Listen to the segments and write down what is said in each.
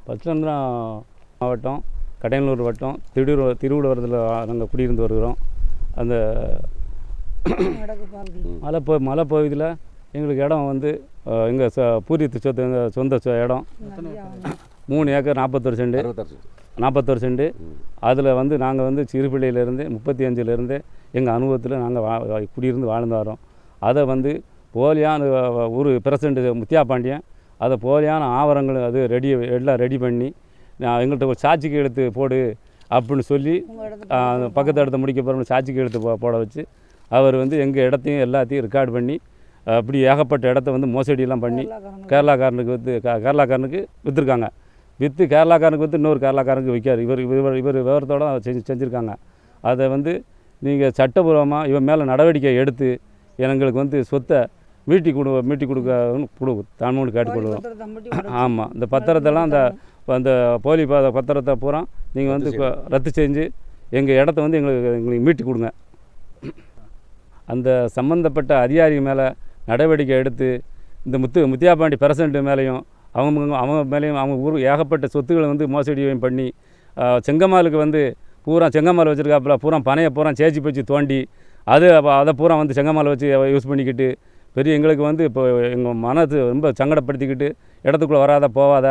பச்சலந்திரம் மாவட்டம், கடையனூர் வட்டம், திருவள்ளுவரத்தில் நாங்கள் குடியிருந்து வருகிறோம். அந்த மலைப்பகுதியில் எங்களுக்கு இடம் வந்து எங்கள் பூர்வீக சொத்து, எங்கள் சொந்த இடம் 3 ஏக்கர் 41 சென்ட். அதில் வந்து நாங்கள் வந்து சிறுபிள்ளையிலேருந்து 35லேருந்து எங்கள் அனுபவத்தில் நாங்கள் குடியிருந்து வாழ்ந்து வரோம். அதை வந்து போலியான ஒரு பிரசிடண்ட் முத்தியா பாண்டியன் அதை போலியான ஆவணங்கள் அது எல்லாம் ரெடி பண்ணி எங்கள்கிட்ட ஒரு சாட்சிக்கு எடுத்து போடு அப்படின்னு சொல்லி பக்கத்து இடத்த முடிக்க போகிறோம்னு சாட்சிக்கு எடுத்து போட வச்சு அவர் வந்து எங்கள் இடத்தையும் எல்லாத்தையும் ரெக்கார்டு பண்ணி அப்படி ஏகப்பட்ட இடத்த வந்து மோசடியெல்லாம் பண்ணி கேரளாக்காரனுக்கு விற்றுருக்காங்க. விற்று கேரளாக்காரனுக்கு விற்று இன்னொரு கேரளாக்காரனுக்கு விற்காரு. இவர் விவரத்தோடு செஞ்சுருக்காங்க. அதை வந்து நீங்கள் சட்டபூர்வமாக இவன் மேலே நடவடிக்கை எடுத்து எங்களுக்கு வந்து சொத்தை மீட்டி கொடுக்க தாழ்மொழி கேட்டுக்கொள்வோம். ஆமாம், இந்த பத்திரத்தெல்லாம் அந்த போலி பத்திரத்தை பூரா நீங்கள் வந்து ரத்து செஞ்சு எங்கள் இடத்த வந்து எங்களுக்கு மீட்டி கொடுங்க. அந்த சம்மந்தப்பட்ட அதிகாரி மேலே நடவடிக்கை எடுத்து இந்த முத்தியாபாண்டி பிரசிடண்ட் மேலேயும் அவங்க மேலேயும் அவங்க ஊர் ஏகப்பட்ட சொத்துக்களை வந்து மோசடியும் பண்ணி செங்கமாலுக்கு வந்து பூரா செங்கமால் வச்சுருக்காப்புல பூரா பனையை பூரா சேச்சி பச்சு தோண்டி அதை பூரா வந்து செங்கமால் வச்சு யூஸ் பண்ணிக்கிட்டு பெரிய எங்களுக்கு வந்து இப்போ எங்கள் மனது ரொம்ப சங்கடப்படுத்திக்கிட்டு இடத்துக்குள்ளே வராத போவாத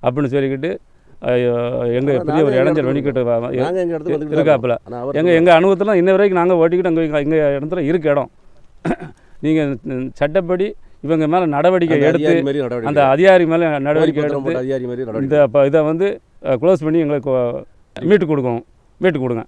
அப்படின்னு சொல்லிக்கிட்டு எங்கள் பெரிய ஒரு இளைஞர் வணிக்கிட்டு இருக்காப்புல. எங்கள் அனுபவத்தில் இன்ன வரைக்கும் நாங்கள் ஓட்டிக்கிட்டு எங்கள் இடத்துல இருக்க இடம். நீங்கள் சட்டப்படி இவங்க மேலே நடவடிக்கை எடுத்து அந்த அதிகாரி மேலே நடவடிக்கை எடுத்து இந்த இதை வந்து க்ளோஸ் பண்ணி எங்களுக்கு மீட்டு கொடுங்க.